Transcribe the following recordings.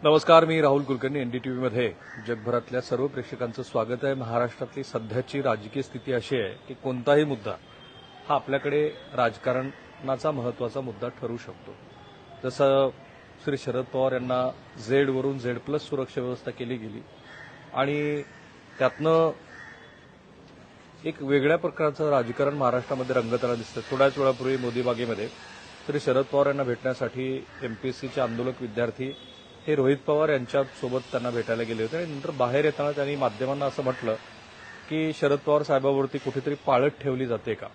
नमस्कार, मी राहुल कुलकर्णी. एनडीटीव्हीमध्ये जगभरातल्या सर्व प्रेक्षकांचं स्वागत आहे. महाराष्ट्रातली सध्याची राजकीय स्थिती अशी आहे की कोणताही मुद्दा हा आपल्याकडे राजकारणाचा महत्वाचा मुद्दा ठरू शकतो. जसं श्री शरद पवार यांना झेडवरून झेड प्लस सुरक्षा व्यवस्था केली गेली आणि त्यातनं एक वेगळ्या प्रकारचं राजकारण महाराष्ट्रामध्ये रंगताना दिसतं. थोड्याच वेळापूर्वी मोदीबागेमध्ये श्री शरद पवार यांना भेटण्यासाठी एमपीएससीचे आंदोलक विद्यार्थी हे रोहित पवार यांच्यासोबत त्यांना भेटायला गेले होते आणि नंतर बाहेर येताना त्यांनी माध्यमांना असं म्हटलं की शरद पवार साहेबांवरती कुठेतरी पाळत ठेवली जाते का.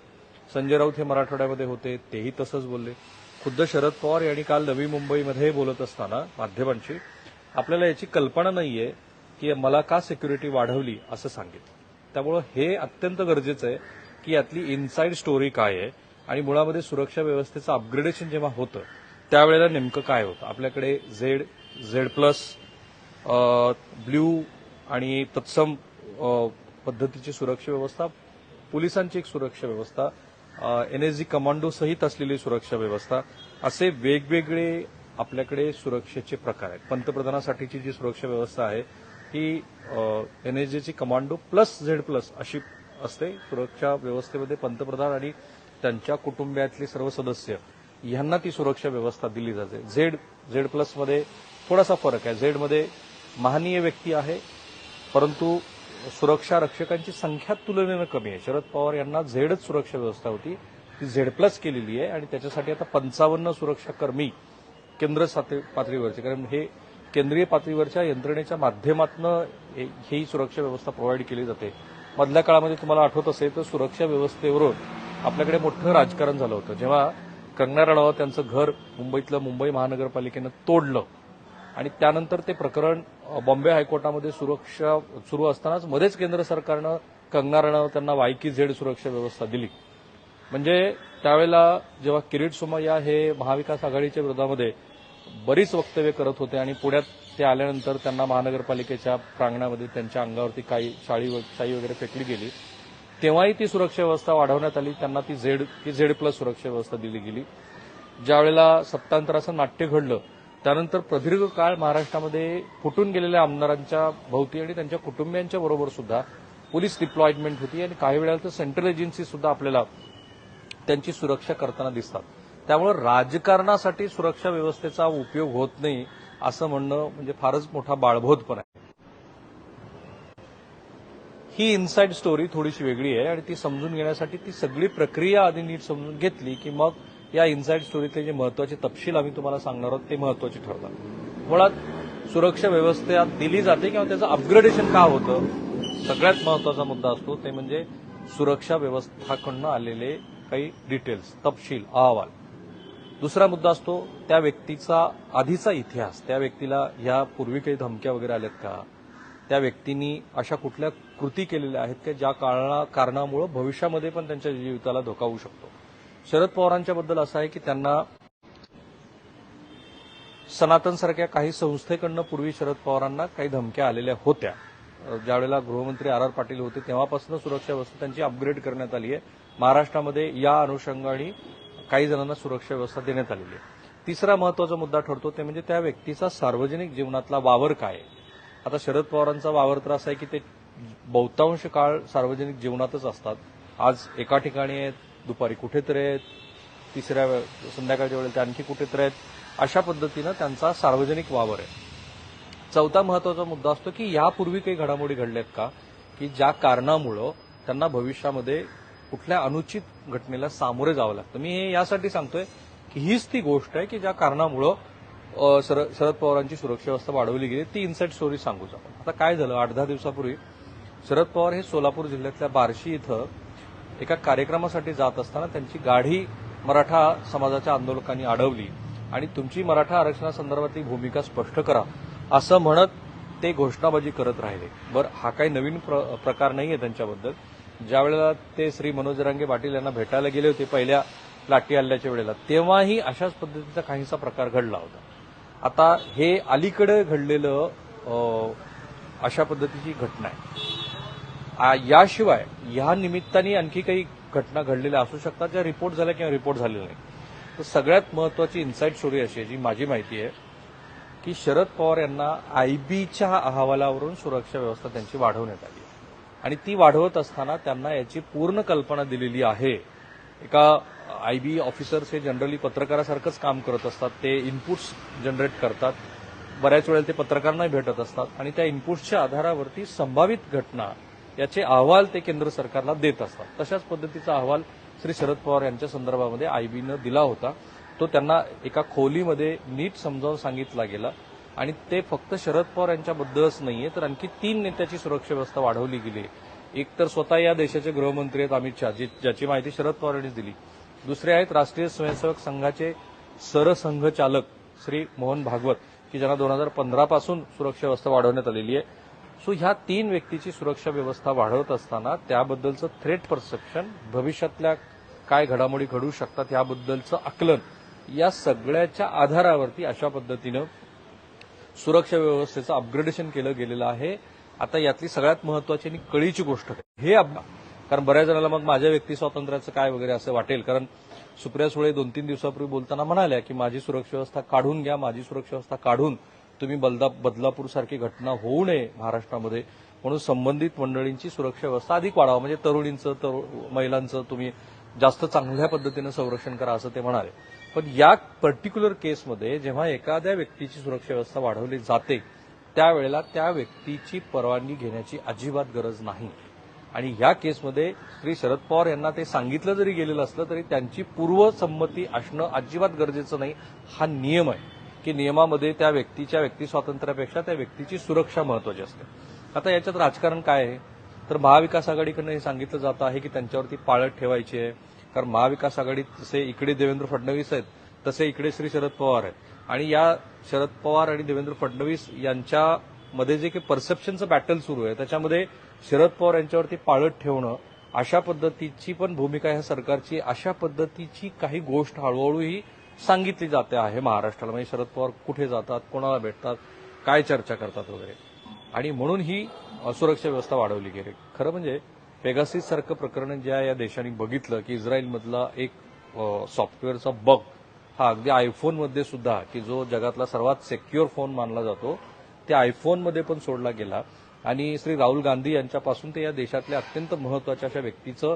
संजय राऊत हे मराठवाड्यामध्ये होते, तेही तसंच बोलले. खुद्द शरद पवार यांनी काल नवी मुंबईमध्ये बोलत असताना माध्यमांशी आपल्याला याची कल्पना नाहीये की मला का सिक्युरिटी वाढवली असं सांगितलं. त्यामुळं हे अत्यंत गरजेचं आहे की यातली इनसाईड स्टोरी काय आहे आणि मुळामध्ये सुरक्षा व्यवस्थेचं अपग्रेडेशन जेव्हा होतं त्यावेळेला नेमकं काय होतं. आपल्याकडे झेड प्लस, ब्ल्यू आणि तत्सम पद्धतीची सुरक्षा व्यवस्था, पोलिसांची एक सुरक्षा व्यवस्था, एनएसजी कमांडो सहित असलेली सुरक्षा व्यवस्था, असे वेगवेगळे आपल्याकडे सुरक्षेचे प्रकार आहेत. पंतप्रधानासाठीची जी सुरक्षा व्यवस्था आहे ही एनएसजीची कमांडो प्लस झेड प्लस अशी असते. सुरक्षा व्यवस्थेमध्ये पंतप्रधान आणि त्यांच्या कुटुंबातले सर्व सदस्य यांना ती सुरक्षा व्यवस्था दिली जाते. झेड प्लसमध्ये थोडासा फरक आहे. झेडमध्ये महानीय व्यक्ती आहे, परंतु सुरक्षा रक्षकांची संख्या तुलनेनं कमी आहे. शरद पवार यांना झेडच सुरक्षा व्यवस्था होती, ती झेड प्लस केलेली आहे आणि त्याच्यासाठी आता 55 सुरक्षा कर्मी केंद्र पातळीवरचे, कारण हे केंद्रीय पातळीवरच्या यंत्रणेच्या माध्यमातून ही सुरक्षा व्यवस्था प्रोव्हाइड केली जाते. मधल्या काळामध्ये तुम्हाला आठवत असेल तर सुरक्षा व्यवस्थेवरून आपल्याकडे मोठं राजकारण झालं होतं. जेव्हा कंगना राणावत त्यांचं घर मुंबईतलं मुंबई महानगरपालिकेनं तोडलं आणि त्यानंतर ते प्रकरण बॉम्बे हायकोर्टामध्ये सुरक्षा सुरू असतानाच मध्येच केंद्र सरकारनं कंगना राणावत त्यांना वायकी झेड सुरक्षा व्यवस्था दिली. म्हणजे त्यावेळेला जेव्हा किरीट सोमय्या हे महाविकास आघाडीच्या विरोधामध्ये बरीच वक्तव्य करत होते आणि पुण्यात ते आल्यानंतर त्यांना महानगरपालिकेच्या प्रांगणामध्ये त्यांच्या अंगावरती काही शाई वगैरे फेकली गेली, तेव्हाही ती सुरक्षा व्यवस्था वाढवण्यात आली. त्यांना ती झेड प्लस सुरक्षा व्यवस्था दिली गेली. ज्यावेळेला सत्तांतराचं नाट्य घडलं त्यानंतर प्रदीर्घ काळ महाराष्ट्रामध्ये फुटून गेलेल्या आमदारांच्या भोवती आणि त्यांच्या कुटुंबियांच्या बरोबर सुद्धा पोलीस डिप्लॉयमेंट होती आणि काही वेळेला तर सेंट्रल एजन्सी सुद्धा आपल्याला त्यांची सुरक्षा करताना दिसतात. त्यामुळे राजकारणासाठी सुरक्षा व्यवस्थेचा उपयोग होत नाही असं म्हणणं म्हणजे फारच मोठा बाळबोधपणा आहे. ही इनसाइड स्टोरी थोडीशी वेगळी आहे आणि ती समजून घेण्यासाठी ती सगळी प्रक्रिया आधी नीट समजून घेतली की मग या इनसाइड स्टोरीतले जे महत्वाचे तपशील आम्ही तुम्हाला सांगणार आहोत ते महत्वाचे ठरतात. मुळात सुरक्षा व्यवस्थेत दिली जाते किंवा त्याचं अपग्रेडेशन का होतं, सगळ्यात महत्वाचा मुद्दा असतो ते म्हणजे सुरक्षा व्यवस्थाकडून आलेले काही डिटेल्स, तपशील, अहवाल. दुसरा मुद्दा असतो त्या व्यक्तीचा आधीचा इतिहास, त्या व्यक्तीला यापूर्वी काही धमक्या वगैरे आल्यात का, त्या व्यक्तींनी अशा कुठल्या कृती केलेल्या आहेत की ज्या कारणामुळे भविष्यामध्ये पण त्यांच्या जीविताला धोका होऊ शकतो. शरद पवारांच्या बद्दल असं आहे की त्यांना सनातनसारख्या काही संस्थेकडनं पूर्वी शरद पवारांना काही धमक्या आलेल्या होत्या. ज्यावेळेला गृहमंत्री आर पाटील होते तेव्हापासून सुरक्षा व्यवस्था त्यांची अपग्रेड करण्यात आली आहे. महाराष्ट्रामध्ये या अनुषंगाने काही जणांना सुरक्षा व्यवस्था देण्यात आलेली आहे. तिसरा महत्वाचा मुद्दा ठरतो ते म्हणजे त्या व्यक्तीचा सार्वजनिक जीवनातला वावर काय आहे. आता शरद पवारांचा वावर तर असा आहे की ते बहुतांश काळ सार्वजनिक जीवनातच असतात. आज एका ठिकाणी आहेत, दुपारी कुठेतरी आहेत, तिसऱ्या संध्याकाळच्या वेळेला ते आणखी कुठेतरी आहेत. अशा पद्धतीनं त्यांचा सार्वजनिक वावर आहे. चौथा महत्वाचा मुद्दा असतो की यापूर्वी काही घडामोडी घडल्यात का की ज्या कारणामुळं त्यांना भविष्यामध्ये कुठल्या अनुचित घटनेला सामोरे जावं लागतं. मी हे यासाठी सांगतोय की हीच ती गोष्ट आहे की ज्या कारणामुळं शरद पवारांची सुरक्षा व्यवस्था वाढवली गेली. ती इनसाइड स्टोरी सांगूच आपण. आता काय झालं, 8-10 दिवसापूर्वी शरद पवार हे सोलापूर जिल्ह्यातल्या बार्शी इथं एका कार्यक्रमासाठी जात असताना त्यांची गाडी मराठा समाजाच्या आंदोलकांनी अडवली आणि तुमची मराठा आरक्षणासंदर्भातली भूमिका स्पष्ट करा असं म्हणत ते घोषणाबाजी करत राहिले. बरं, हा काही नवीन प्रकार नाहीये त्यांच्याबद्दल. ज्यावेळेला ते श्री मनोज जरांगे पाटील यांना भेटायला गेले होते पहिल्या लाठी हल्ल्याच्या वेळेला, तेव्हाही अशाच पद्धतीचा काहीसा प्रकार घडला होता. आता हे अलीकडे घडलेलं अशा पद्धतीची घटना आहे. याशिवाय या निमित्ताने आणखी काही घटना घडलेल्या असू शकतात ज्या रिपोर्ट झाल्या किंवा रिपोर्ट झालेल्या नाही. तर सगळ्यात महत्वाची इनसाइड स्टोरी अशी आहे, जी माझी माहिती आहे की शरद पवार यांना आयबीच्या अहवालावरून सुरक्षा व्यवस्था त्यांची वाढवण्यात आली आणि ती वाढवत असताना त्यांना याची पूर्ण कल्पना दिलेली आहे. एका आयबी ऑफिसर्स हे जनरली पत्रकारासारखंच काम करत असतात. ते इनपुट्स जनरेट करतात. बऱ्याच वेळेला ते पत्रकारांना भेटत असतात आणि त्या इनपुट्सच्या आधारावरती संभावित घटना याचे अहवाल ते केंद्र सरकारला देत असतात. तशाच पद्धतीचा अहवाल श्री शरद पवार यांच्या संदर्भामध्ये आयबीनं दिला होता. तो त्यांना एका खोलीमध्ये नीट समजावून सांगितला गेला आणि ते फक्त शरद पवार यांच्याबद्दलच नाहीये तर आणखी 3 नेत्याची सुरक्षा व्यवस्था वाढवली गेली. एक तर स्वतः या देशाचे गृहमंत्री आहेत अमित शहा, ज्याची माहिती शरद पवार यांनीच दिली. दुसरे आहेत राष्ट्रीय स्वयंसेवक संघाचे सरसंघचालक श्री मोहन भागवत, की ज्यांना 2015 पासून सुरक्षा व्यवस्था वाढवण्यात आलेली आहे. सो ह्या 3 व्यक्तीची सुरक्षा व्यवस्था वाढवत असताना त्याबद्दलचं थ्रेट परसेप्शन, भविष्यातल्या काय घडामोडी घडू शकतात याबद्दलचं आकलन, या सगळ्याच्या आधारावरती अशा पद्धतीनं सुरक्षा व्यवस्थेचं अपग्रेडेशन केलं गेलेलं आहे. आता यातली सगळ्यात महत्वाची आणि कळीची गोष्ट हे कारण बऱ्याच जणांना मग माझ्या व्यक्ती स्वातंत्र्याचं काय वगैरे असं वाटेल. कारण सुप्रिया सुळे 2-3 दिवसापूर्वी बोलताना म्हणाल्या की माझी सुरक्षा व्यवस्था काढून घ्या, माझी सुरक्षा व्यवस्था काढून तुम्ही बदलापूरसारखी घटना होऊ नये महाराष्ट्रामध्ये म्हणून संबंधित मंडळींची सुरक्षा व्यवस्था अधिक वाढवा, म्हणजे तरुणींचं महिलांचं तुम्ही जास्त चांगल्या पद्धतीनं संरक्षण करा असं ते म्हणाले. पण या पर्टिक्युलर केसमध्ये जेव्हा एखाद्या व्यक्तीची सुरक्षा व्यवस्था वाढवली जाते त्यावेळेला त्या व्यक्तीची परवानगी घेण्याची अजिबात गरज नाही. आणि या केसमध्ये श्री शरद पवार यांना ते सांगितलं जरी गेलेलं असलं तरी त्यांची पूर्वसंमती असणं अजिबात गरजेचं नाही. हा नियम आहे की नियमामध्ये त्या व्यक्तीच्या व्यक्ती स्वातंत्र्यापेक्षा त्या व्यक्तीची सुरक्षा महत्वाची असते. आता याच्यात राजकारण काय आहे तर महाविकास आघाडीकडनं हे सांगितलं जातं आहे की त्यांच्यावरती पाळत ठेवायची आहे. कारण महाविकास आघाडीत जसे इकडे देवेंद्र फडणवीस आहेत तसे इकडे श्री शरद पवार आहेत आणि या शरद पवार आणि देवेंद्र फडणवीस यांच्यामध्ये जे काही परसेप्शनचं बॅटल सुरू आहे त्याच्यामध्ये शरद पवार यांच्यावरती पाळत ठेवणं अशा पद्धतीची पण भूमिका ह्या सरकारची, अशा पद्धतीची काही गोष्ट हळूहळू ही सांगितली जाते आहे महाराष्ट्राला. म्हणजे शरद पवार कुठे जातात, कोणाला भेटतात, काय चर्चा करतात वगैरे, आणि म्हणून ही सुरक्षा व्यवस्था वाढवली गेली. खरं म्हणजे पेगासिस सारखं प्रकरण ज्या या देशांनी बघितलं की इस्रायलमधला एक सॉफ्टवेअरचा बग हा अगदी आयफोनमध्ये सुद्धा, की जो जगातला सर्वात सेक्युअर फोन मानला जातो, त्या आयफोनमध्ये पण सोडला गेला आणि श्री राहुल गांधी यांच्यापासून ते या देशातल्या अत्यंत महत्वाच्या अशा व्यक्तीचं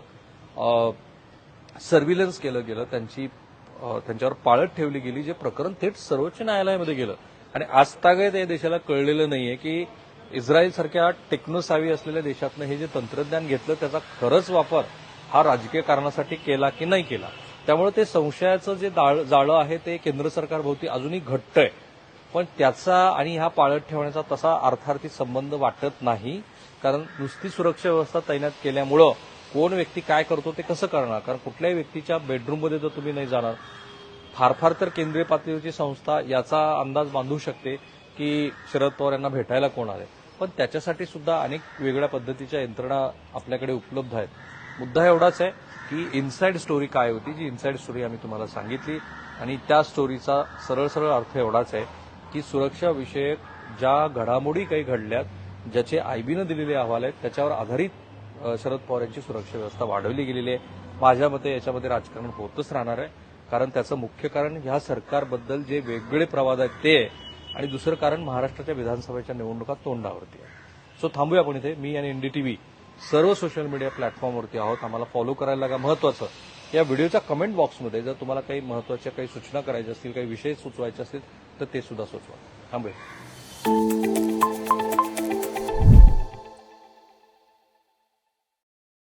सर्व्हिलन्स केलं गेलं, त्यांच्यावर पाळत ठेवली गेली, जे प्रकरण थेट सर्वोच्च न्यायालयामध्ये गेलं. आणि आजतागत या देशाला कळलेलं नाहीये की इस्रायल सारख्या टेक्नोसावी असलेल्या देशातनं हे जे तंत्रज्ञान घेतलं त्याचा खरंच वापर हा राजकीय कारणासाठी केला की नाही केला. त्यामुळे ते संशयाचं जे जाळं आहे ते केंद्र सरकारभोवती अजूनही घट्ट आहे. पण त्याचा आणि ह्या पाळत ठेवण्याचा तसा अर्थार्थी संबंध वाटत नाही. कारण नुसती सुरक्षा व्यवस्था तैनात केल्यामुळं कोण व्यक्ती काय करतो ते कसं करणार. कारण कुठल्याही व्यक्तीच्या बेडरूममध्ये जर तुम्ही नाही जाणार, फार फार तर केंद्रीय पातळीवरची संस्था याचा अंदाज बांधू शकते की शरद पवार यांना भेटायला कोण आले. पण त्याच्यासाठी सुद्धा अनेक वेगळ्या पद्धतीच्या यंत्रणा आपल्याकडे उपलब्ध आहेत. मुद्दा एवढाच आहे की इनसाइड स्टोरी काय होती, जी इनसाइड स्टोरी आम्ही तुम्हाला सांगितली आणि त्या स्टोरीचा सरळ सरळ अर्थ एवढाच आहे की सुरक्षाविषयक ज्या घडामोडी काही घडल्यात, ज्याचे आयबीनं दिलेले अहवाल आहेत त्याच्यावर आधारित शरद पवार यांची सुरक्षा व्यवस्था वाढवली गेलेली आहे. माझ्या मते याच्यामध्ये राजकारण होतच राहणार आहे. कारण त्याचं मुख्य कारण ह्या सरकारबद्दल जे वेगवेगळे प्रवाद आहेत ते, आणि दुसरं कारण महाराष्ट्राच्या विधानसभेच्या निवडणुका तोंडावरती आहे. सो थांबूया आपण इथे. मी आणि एनडीटीव्ही सर्व सोशल मीडिया प्लॅटफॉर्मवरती आहोत. आम्हाला फॉलो करायला लागा. महत्वाचं या व्हिडिओच्या कमेंट बॉक्समध्ये जर तुम्हाला काही महत्वाच्या काही सूचना करायच्या असतील, काही विषय सुचवायचे असतील तर ते सुद्धा सुचवा. थांबूया.